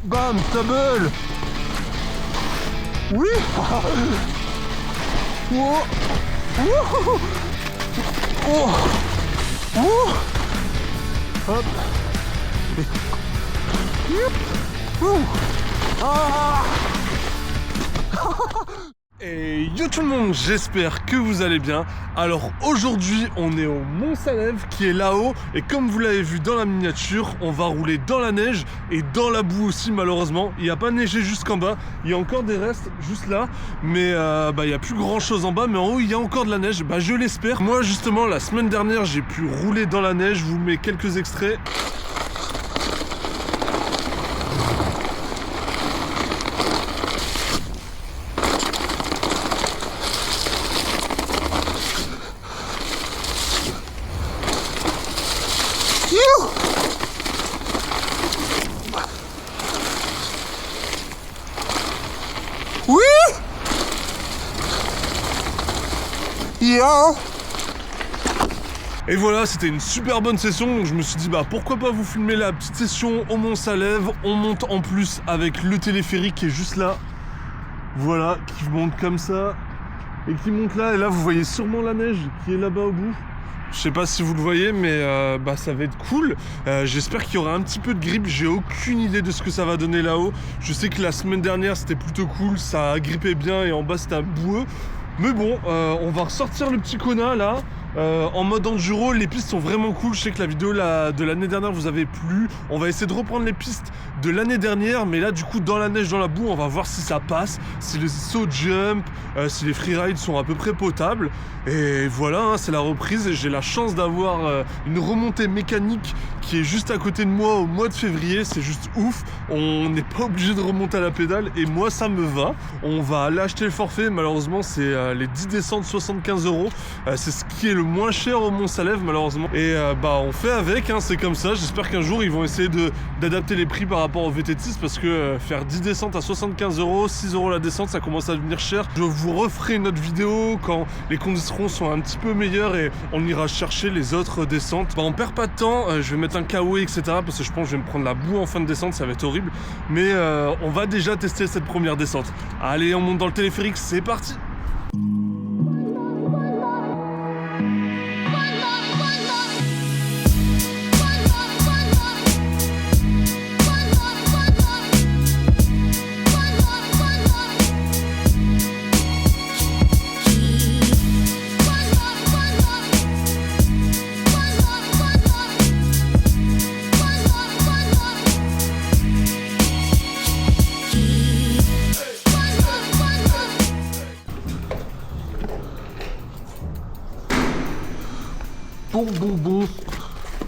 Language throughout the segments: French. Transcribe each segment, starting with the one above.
Bam, table. Oui. Oh. Oh. Oh. Oh. Hop. Yep. Ouh. Ah. Et yo tout le monde, j'espère que vous allez bien. Alors aujourd'hui on est au Mont Salève qui est là-haut. Et comme vous l'avez vu dans la miniature, on va rouler dans la neige et dans la boue aussi malheureusement. Il n'y a pas neigé jusqu'en bas, il y a encore des restes juste là. Mais il n'y a plus grand chose en bas, mais en haut il y a encore de la neige, je l'espère. Moi justement la semaine dernière j'ai pu rouler dans la neige, je vous mets quelques extraits. Oui. Yeah. Et voilà, c'était une super bonne session, donc je me suis dit pourquoi pas vous filmer la petite session au Mont Salève. On monte en plus avec le téléphérique qui est juste là. Voilà, qui monte comme ça et qui monte là, et là vous voyez sûrement la neige qui est là-bas au bout. Je sais pas si vous le voyez, mais ça va être cool. J'espère qu'il y aura un petit peu de grippe. J'ai aucune idée de ce que ça va donner là-haut. Je sais que la semaine dernière c'était plutôt cool, ça grippait bien et en bas c'était boueux. Mais bon, on va ressortir le petit Kona là. En mode enduro, les pistes sont vraiment cool. Je sais que la vidéo de l'année dernière vous avait plu. On va essayer de reprendre les pistes de l'année dernière, mais là du coup dans la neige, dans la boue, on va voir si ça passe, si les saut jump, si les freerides sont à peu près potables. Et voilà, c'est la reprise et j'ai la chance d'avoir une remontée mécanique qui est juste à côté de moi au mois de février. C'est juste ouf, on n'est pas obligé de remonter à la pédale et moi ça me va. On va aller acheter le forfait, malheureusement c'est les 10 descentes 75 €. C'est ce qui est le moins cher au Mont Salève malheureusement. Et on fait avec, c'est comme ça. J'espère qu'un jour ils vont essayer d'adapter les prix par rapport au VT6 parce que faire 10 descentes à 75 €, 6 € la descente, ça commence à devenir cher. Je vous referai une autre vidéo quand les conditions sont un petit peu meilleures et on ira chercher les autres descentes. On perd pas de temps, je vais mettre un KO etc parce que je pense que je vais me prendre la boue en fin de descente, ça va être horrible. Mais on va déjà tester cette première descente. Allez, on monte dans le téléphérique, c'est parti.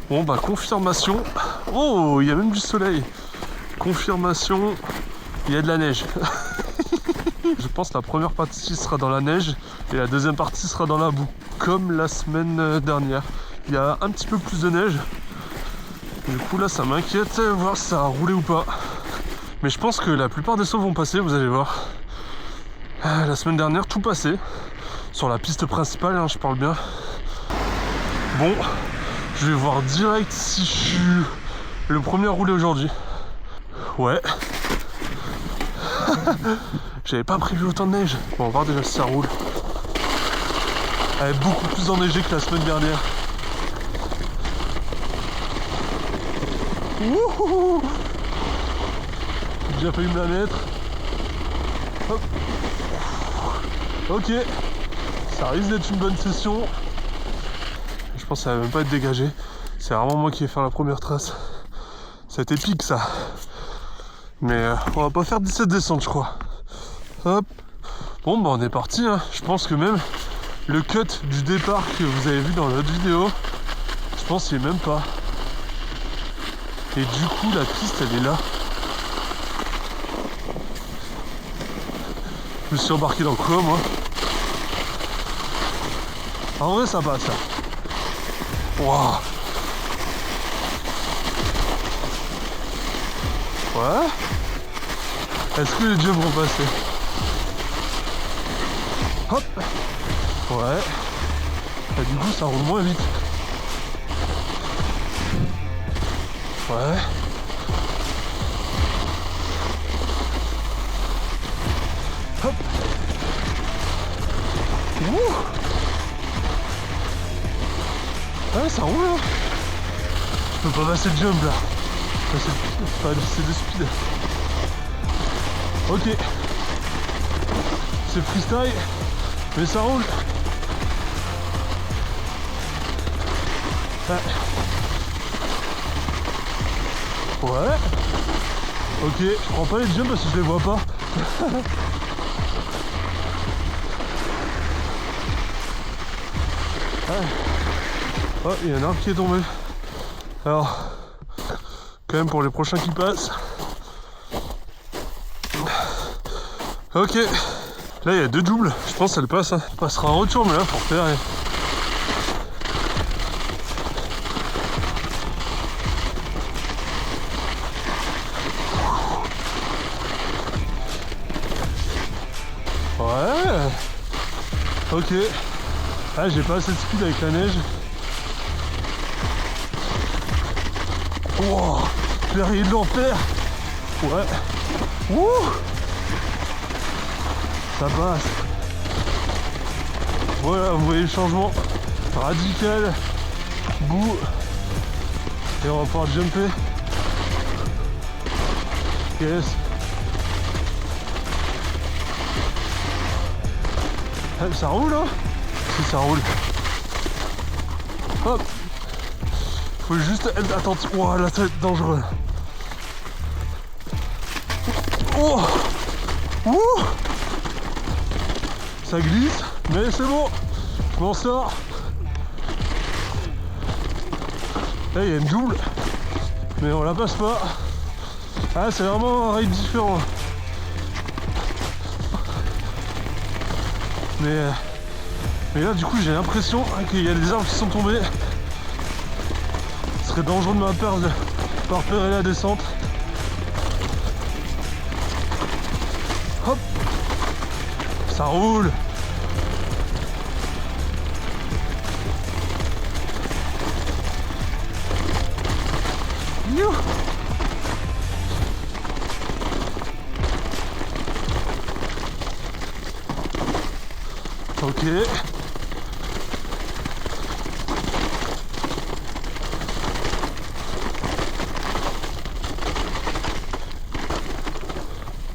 Bon, confirmation. Oh, il y a même du soleil. Confirmation, il y a de la neige. Je pense que la première partie sera dans la neige et la deuxième partie sera dans la boue, comme la semaine dernière. Il y a un petit peu plus de neige. Du coup là ça m'inquiète, voir si ça a roulé ou pas. Mais je pense que la plupart des sauts vont passer, vous allez voir. La semaine dernière tout passait. Sur la piste principale, je parle bien. Bon, je vais voir direct si je suis le premier à rouler aujourd'hui. Ouais. J'avais pas prévu autant de neige. Bon, on va voir déjà si ça roule. Elle est beaucoup plus enneigée que la semaine dernière. Wouhou! J'ai déjà failli me la mettre. Hop. Ok. Ça risque d'être une bonne session. Je pense que ça va même pas être dégagé. C'est vraiment moi qui vais faire la première trace. Ça va être épique ça. Mais on va pas faire 17 descentes je crois. Hop. Bon on est parti. Je pense que même le cut du départ que vous avez vu dans l'autre vidéo, je pense qu'il est même pas. Et du coup la piste elle est là. Je me suis embarqué dans quoi moi? En vrai ça passe là. Wow. Ouais. Est-ce que les jumps vont passer? Hop. Ouais. Et du coup ça roule moins vite. Ouais. Je peux pas passer le jump là. C'est de speed. Ok. C'est freestyle, mais ça roule. Ouais. Ok, je prends pas les jumps parce que je les vois pas. Oh, il y a un arbre qui est tombé. Alors, quand même pour les prochains qui passent. Ok. Là, il y a 2 doubles. Je pense que ça le passe. Hein. On passera en retour, mais là, faut repérer. Ouais. Ok. Ah, j'ai pas assez de speed avec la neige. Wow. Perrier de l'enfer. Ouais. Ouh. Ça passe. Voilà, vous voyez le changement radical. Bout. Et on va pouvoir jumper. Yes. Ça roule hein. Si ça roule. Hop. Faut juste être attentif. Oh là ça va être dangereux. Oh. Ouh. Ça glisse, mais c'est bon. Je m'en sors. Là il y a une double. Mais on la passe pas. Ah c'est vraiment un ride différent. Mais là du coup j'ai l'impression qu'il y a des arbres qui sont tombés. Ce serait dangereux de ma part de pas repérer la descente. Hop. Ça roule. You. Ok.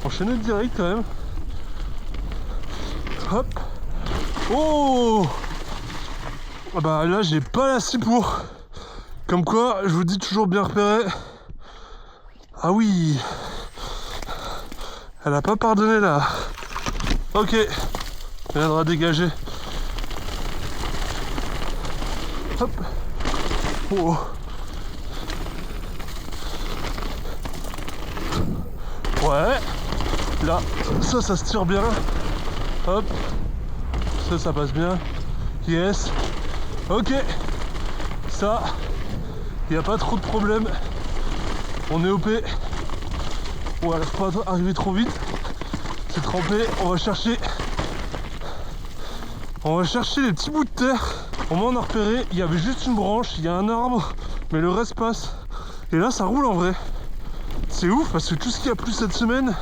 Enchaîner direct quand même. Hop. Oh. Ah bah là j'ai pas la scie pour. Comme quoi, je vous dis toujours bien repérer. Ah oui. Elle a pas pardonné là. Ok. Elle viendra dégager. Hop. Oh. Ouais. Là, ça se tire bien. Hop. Ça passe bien. Yes. Ok. Ça, il n'y a pas trop de problème. On est OP. Voilà, faut pas arriver trop vite. C'est trempé. On va chercher les petits bouts de terre. Au moins on a repéré, il y avait juste une branche, il y a un arbre, mais le reste passe. Et là ça roule en vrai. C'est ouf parce que tout ce qu'il y a plu cette semaine,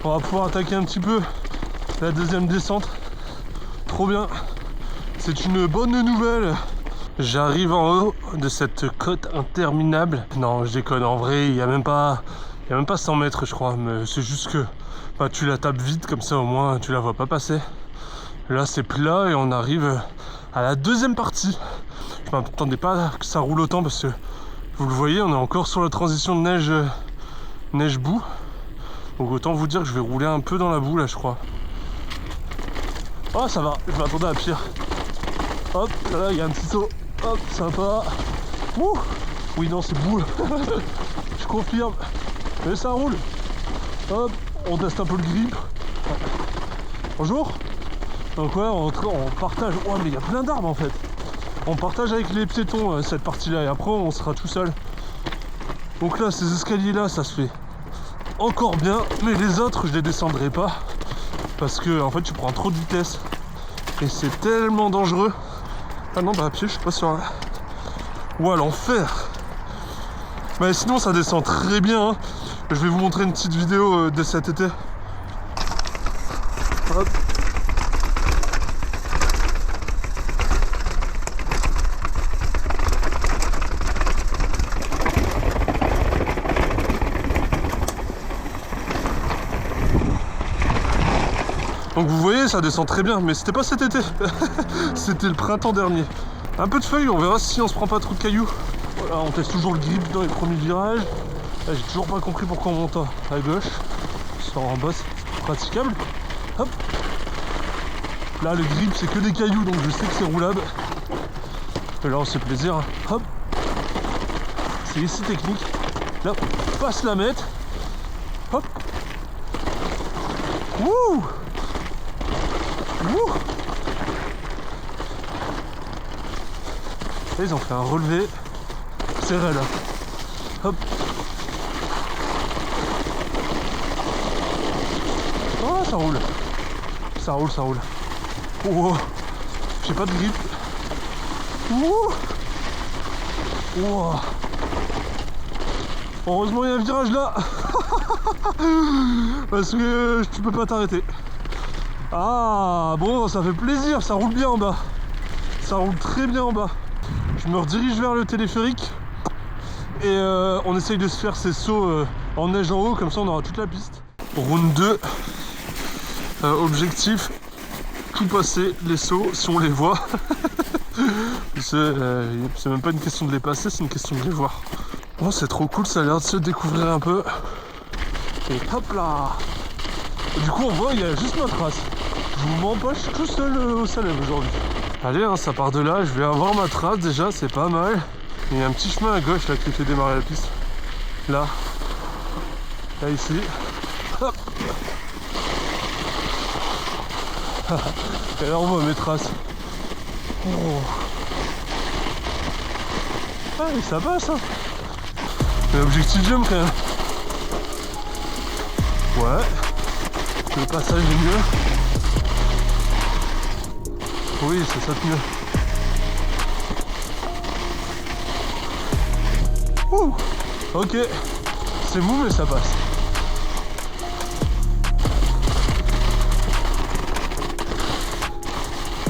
on va pouvoir attaquer un petit peu la deuxième descente. Trop bien. C'est une bonne nouvelle. J'arrive en haut de cette côte interminable. Non, je déconne, en vrai, il y a même pas 100 mètres je crois, mais c'est juste que bah, tu la tapes vite comme ça au moins tu la vois pas passer. Là c'est plat et on arrive à la deuxième partie. Je m'attendais pas que ça roule autant parce que vous le voyez, on est encore sur la transition de neige-boue. Donc autant vous dire que je vais rouler un peu dans la boue là je crois. Oh ça va, je m'attendais à pire. Hop, là il y a un petit saut. Hop, sympa. Ouh. Oui non c'est boue. Je confirme. Mais ça roule. Hop, on teste un peu le grip. Bonjour. Donc ouais, on partage. Oh mais il y a plein d'arbres en fait. On partage avec les piétons cette partie-là et après on sera tout seul. Donc là, ces escaliers-là, ça se fait encore bien, mais les autres, je les descendrai pas parce que en fait, tu prends trop de vitesse et c'est tellement dangereux. Ah non, bah à pied, je suis pas sûr. Ouah, l'enfer. Mais sinon, ça descend très bien. Hein. Je vais vous montrer une petite vidéo de cet été. Hop. Donc vous voyez, ça descend très bien, mais c'était pas cet été. C'était le printemps dernier. Un peu de feuilles, on verra si on se prend pas trop de cailloux. Voilà, on teste toujours le grip dans les premiers virages. Là, j'ai toujours pas compris pourquoi on monte à gauche. Ça en bas, c'est praticable. Hop. Là, le grip, c'est que des cailloux, donc je sais que c'est roulable. Et là, on se fait plaisir. Hein. Hop. C'est ici technique. Là, on passe la mètre. Hop. Wouh. Wouh. Et ils ont fait un relevé. Serré là. Hop. Oh, ça roule. Ça roule, ça roule. Oh. J'ai pas de grip. Ouh. Wow. Heureusement il y a un virage là. Parce que tu peux pas t'arrêter. Ah bon, ça fait plaisir, ça roule bien en bas. Ça roule très bien en bas. Je me redirige vers le téléphérique. Et on essaye de se faire ces sauts en neige en haut, comme ça on aura toute la piste. Round 2. Objectif, tout passer les sauts si on les voit. C'est même pas une question de les passer, c'est une question de les voir. Oh, c'est trop cool, ça a l'air de se découvrir un peu. Et hop là. Et du coup on voit, il y a juste ma trace. Je vous mens pas, je suis tout seul au Salève aujourd'hui. Allez, hein, ça part de là, je vais avoir ma trace déjà, c'est pas mal. Il y a un petit chemin à gauche là qui fait démarrer la piste. Là. Là ici. Hop. Et là on voit mes traces. Oh. Ah, et ça passe, hein. Mais objectif jump quand même. Ouais. Le passage est mieux. Oui, ça saute mieux. Ouh. Ok. C'est mou mais ça passe.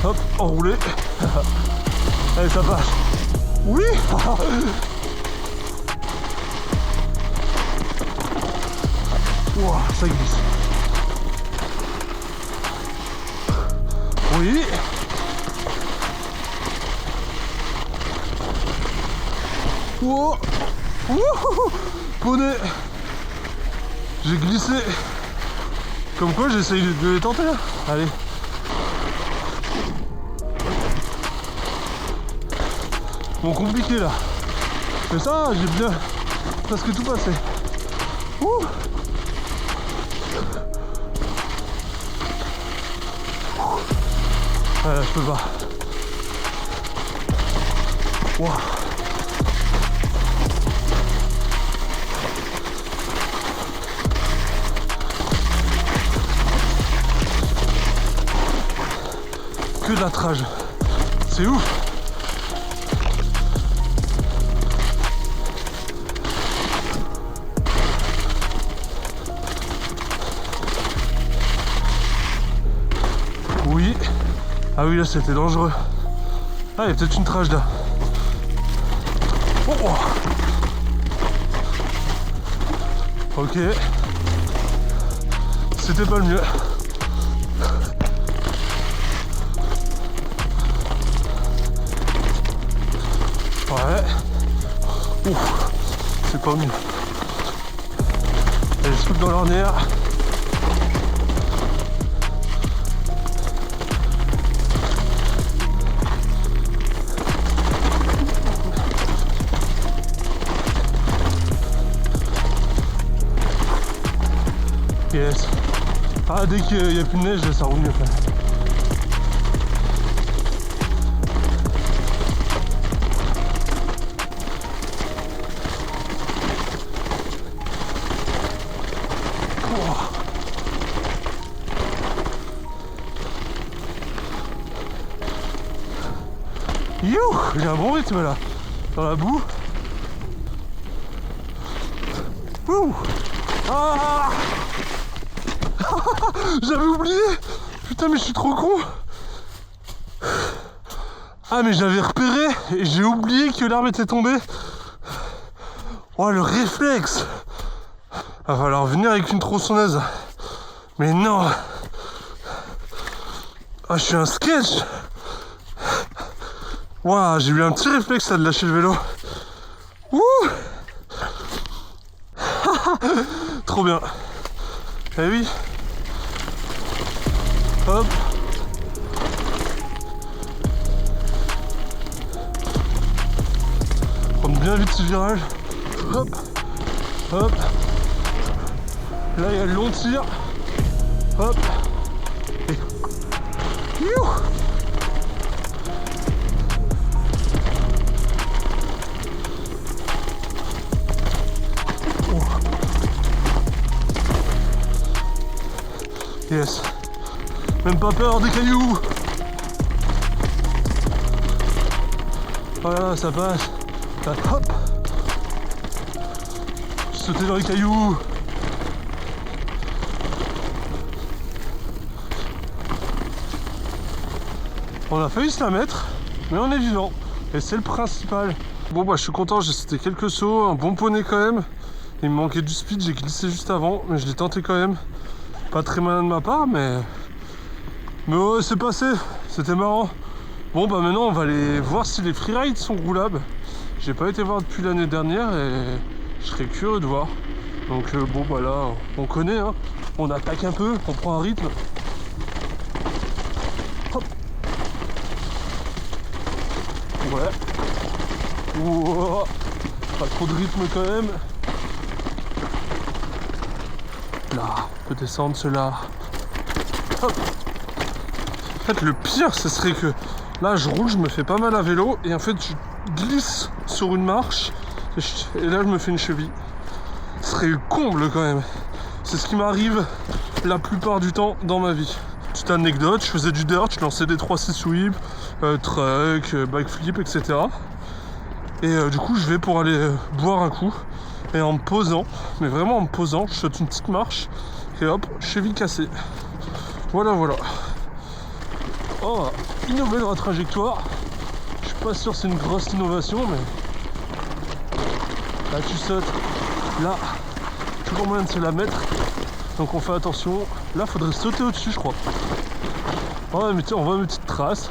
Hop, enroulé. Allez, ça passe. Oui. Wow, ça glisse. Oui. Wow. Wouhou. Poney. J'ai glissé. Comme quoi j'essaye de les tenter là. Allez. Bon, compliqué là. Mais ça, j'ai bien presque tout passé. Ouh. Ah là, je peux pas. Wow. Que de la trage. C'est ouf. Oui. Ah oui, là c'était dangereux. Ah, il y a peut-être une trage là. Oh, oh. Ok. C'était pas le mieux. Ouais. Ouf. C'est pas mieux. Elle se fout dans l'ornière. Yes. Ah, dès qu'il n'y a plus de neige, ça roule mieux quand même. You, j'ai un bon rythme là, dans la boue. Ouh. Ah. J'avais oublié. Putain, mais je suis trop con. Ah, mais j'avais repéré et j'ai oublié que l'arbre était tombé. Oh, le réflexe. Va falloir venir avec une tronçonneuse. Mais non. Ah, je suis un sketch. Waouh, j'ai eu un petit réflexe là de lâcher le vélo. Ouh. Trop bien. Eh oui. Hop. Prendre bien vite ce virage. Hop. Hop. Là il y a le long tir. Hop. Et... Youh. Yes. Même pas peur des cailloux. Voilà, ça passe. Hop. Sauter dans les cailloux. On a failli se la mettre, mais on est vivant. Et c'est le principal. Bon bah je suis content, j'ai sauté quelques sauts, un bon poney quand même. Il me manquait du speed, j'ai glissé juste avant, mais je l'ai tenté quand même. Pas très malin de ma part, mais ouais, c'est passé, c'était marrant. Bon bah maintenant on va aller voir si les freerides sont roulables. J'ai pas été voir depuis l'année dernière et je serais curieux de voir. Donc bon bah là on connaît, hein. On attaque un peu, on prend un rythme. Hop. Ouais. Wow. Pas trop de rythme quand même. Là, on peut descendre cela. Hop. En fait le pire ce serait que là je roule, je me fais pas mal à vélo et en fait je glisse sur une marche et là je me fais une cheville. Ce serait le comble quand même. C'est ce qui m'arrive la plupart du temps dans ma vie. Petite anecdote, je faisais du dirt, je lançais des 3-6 sweep, truck, backflip, etc. Et du coup je vais pour aller boire un coup et en me posant, mais vraiment en me posant, je saute une petite marche et hop, cheville cassée. Voilà voilà. Oh, innover dans la trajectoire. Je suis pas sûr que c'est une grosse innovation, mais là tu sautes, là toujours moyen de se la mettre, donc on fait attention. Là faudrait sauter au-dessus, je crois. Ouais, mais tiens, on voit mes petites traces.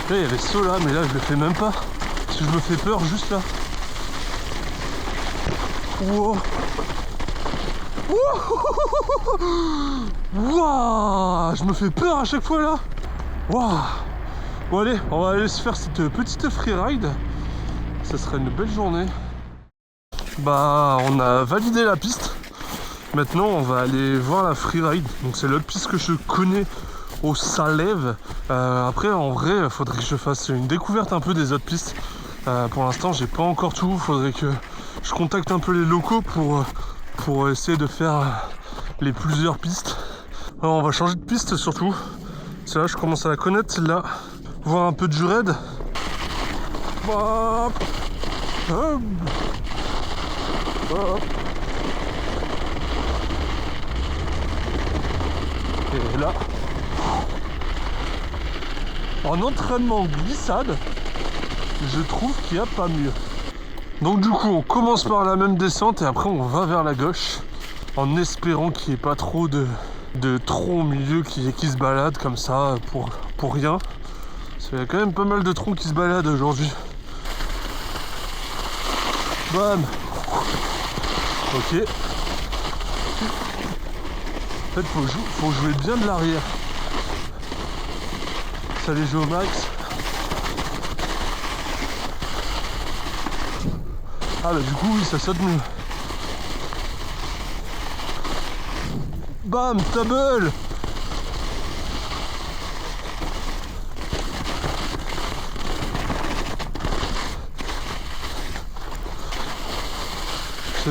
Là il y avait ce là, mais là je le fais même pas parce que je me fais peur juste là. Wow. Wow. Je me fais peur à chaque fois là. Wow. Bon allez, on va aller se faire cette petite freeride. Ça serait une belle journée. Bah on a validé la piste. Maintenant on va aller voir la freeride. Donc c'est l'autre piste que je connais au Salève. Après en vrai il faudrait que je fasse une découverte un peu des autres pistes. Pour l'instant j'ai pas encore tout. Faudrait que je contacte un peu les locaux pour essayer de faire les plusieurs pistes. Alors on va changer de piste surtout. Celle-là je commence à la connaître, celle-là. Voir un peu du raid. Hop. Hop. Hop. Et là, en entraînement glissade, je trouve qu'il n'y a pas mieux. Donc du coup on commence par la même descente et après on va vers la gauche en espérant qu'il n'y ait pas trop de troncs au milieu qui se baladent comme ça pour rien. Parce qu'il y a quand même pas mal de troncs qui se baladent aujourd'hui. Bam. Ok. En fait faut jouer bien de l'arrière. Ça les joue au max. Ah bah du coup oui ça saute mieux. Bam, table.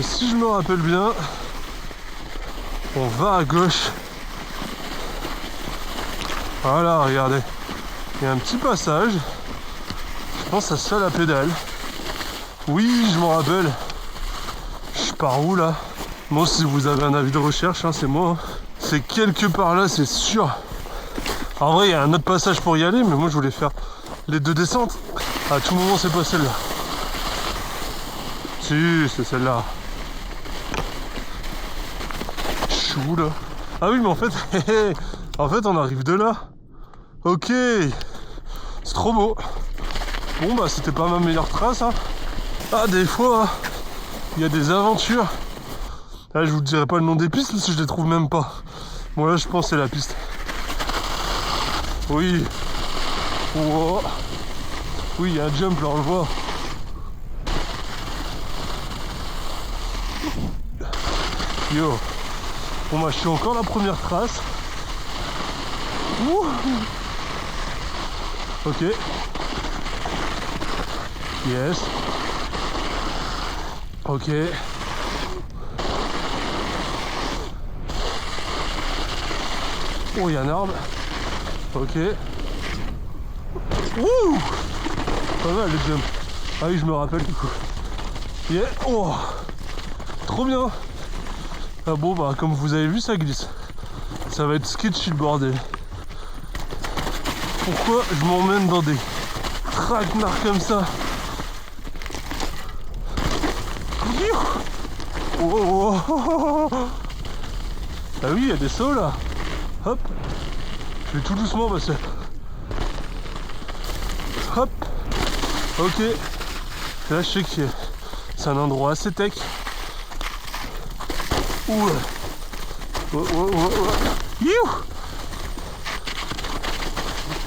Si je me rappelle bien, on va à gauche. Voilà, regardez. Il y a un petit passage. Je pense à ça la pédale. Oui, je m'en rappelle. Je pars où là? Bon, si vous avez un avis de recherche, hein, c'est moi. Hein. C'est quelque part là, c'est sûr. En vrai, il y a un autre passage pour y aller, mais moi je voulais faire les deux descentes. À tout moment, c'est pas celle-là. Si, c'est celle-là. Chou là. Ah oui, mais en fait, en fait, on arrive de là. Ok. C'est trop beau. Bon, bah, c'était pas ma meilleure trace, hein. Ah, des fois, il y a des aventures. Là, je vous dirai pas le nom des pistes, parce que je les trouve même pas. Bon, là, je pense que c'est la piste. Oui. Wow. Oui, il y a un jump, là, on le voit. Yo. Bon, bah, je suis encore la première trace. Ouh. Ok. Yes. Ok. Oh, il y a un arbre. Ok. Ouh. Pas mal le jump. Ah oui, je me rappelle du coup. Yeah. Oh. Trop bien. Ah bon, bah comme vous avez vu, ça glisse. Ça va être sketchy le bordel. Pourquoi je m'emmène dans des traquenards comme ça? Oh, oh, oh, oh. Ah oui, il y a des sauts là. Hop. Je vais tout doucement parce que... Hop. Ok. Là, je sais que c'est un endroit assez tech. Ouh. Oh, oh, oh, oh. Youh.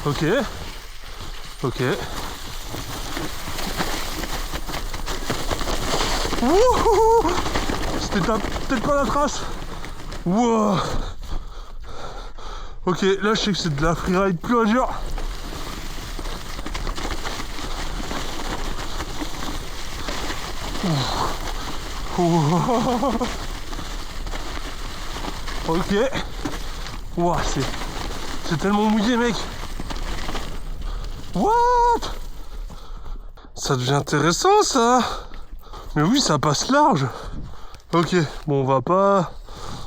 Ok. Ok. Wouhou. C'était peut-être pas la trace. Wow. Ok, là je sais que c'est de la freeride plus dur. Ok. Wow, c'est tellement mouillé, mec. What? Ça devient intéressant, ça. Mais oui, ça passe large. Ok, bon,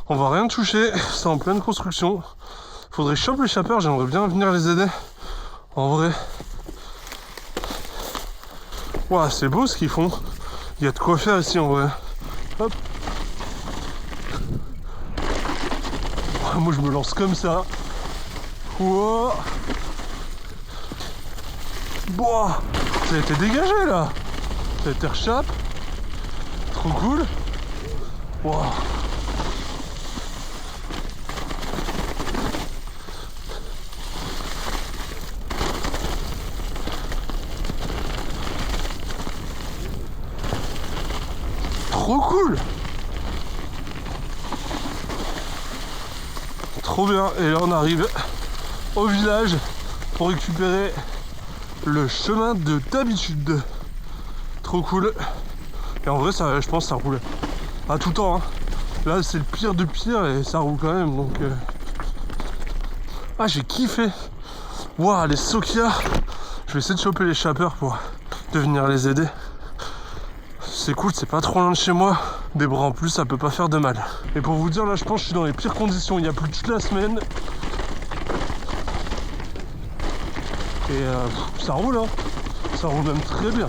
on va rien toucher. C'est en pleine construction. Faudrait que je chope les chappeurs, j'aimerais bien venir les aider. En vrai. Ouah, c'est beau ce qu'ils font. Il y a de quoi faire ici en vrai. Hop. Ouah, moi je me lance comme ça. Ouah. Boah. Ça a été dégagé là. Ça a été rechappe. Trop cool. Wow. Trop cool. Trop bien. Et là on arrive au village pour récupérer le chemin de d'habitude. Trop cool. Et en vrai ça, je pense que ça roule à tout temps, hein. Là c'est le pire de pire et ça roule quand même donc Ah, j'ai kiffé. Waouh, les Sokia. Je vais essayer de choper les chappeurs pour venir les aider. C'est cool, c'est pas trop loin de chez moi. Des bras en plus, ça peut pas faire de mal. Et pour vous dire, là je pense que je suis dans les pires conditions. Il y a plus toute la semaine. Et ça roule, hein. Ça roule même très bien.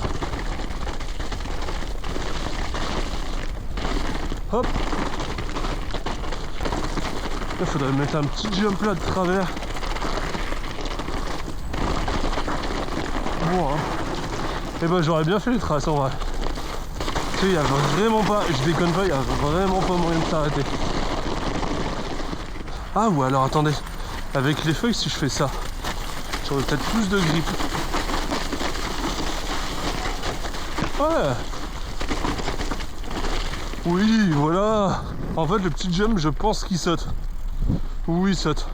Hop. Il faudrait mettre un petit jump là de travers. Bon, hein. Et ben j'aurais bien fait les traces en vrai. Tu sais, il y a vraiment pas, je déconne pas, il y a vraiment pas moyen de s'arrêter. Ah ou alors attendez, avec les feuilles si je fais ça, j'aurais peut-être plus de grip. Ouais. Oui, voilà. En fait, le petit jump, je pense qu'il saute. Oui, il saute.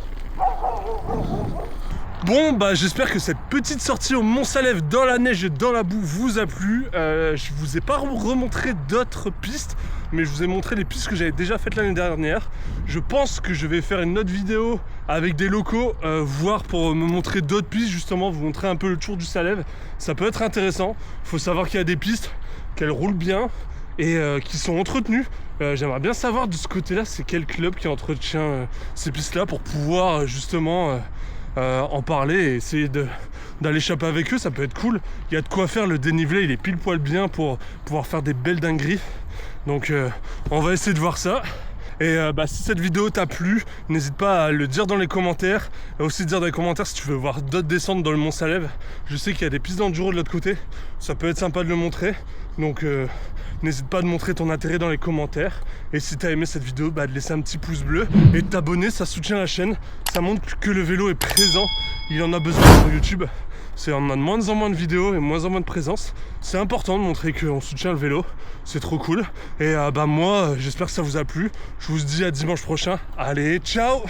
Bon, bah j'espère que cette petite sortie au Mont-Salève dans la neige et dans la boue vous a plu. Je vous ai pas remontré d'autres pistes, mais je vous ai montré les pistes que j'avais déjà faites l'année dernière. Je pense que je vais faire une autre vidéo avec des locaux, voir pour me montrer d'autres pistes, justement, vous montrer un peu le tour du Salève. Ça peut être intéressant. Il faut savoir qu'il y a des pistes, qu'elles roulent bien et qui sont entretenues. J'aimerais bien savoir de ce côté-là, c'est quel club qui entretient ces pistes-là pour pouvoir justement en parler et essayer d'aller échapper avec eux, ça peut être cool. Il y a de quoi faire, le dénivelé il est pile poil bien pour pouvoir faire des belles dingueries. Donc on va essayer de voir ça. Et si cette vidéo t'a plu, n'hésite pas à le dire dans les commentaires. Et aussi dire dans les commentaires si tu veux voir d'autres descentes dans le Mont Salève. Je sais qu'il y a des pistes d'enduro de l'autre côté. Ça peut être sympa de le montrer. Donc n'hésite pas à montrer ton intérêt dans les commentaires. Et si t'as aimé cette vidéo, de laisser un petit pouce bleu. Et de t'abonner, ça soutient la chaîne. Ça montre que le vélo est présent. Il en a besoin sur YouTube. On a de moins en moins de vidéos et moins en moins de présence. C'est important de montrer qu'on soutient le vélo. C'est trop cool. Et moi, j'espère que ça vous a plu. Je vous dis à dimanche prochain. Allez, ciao!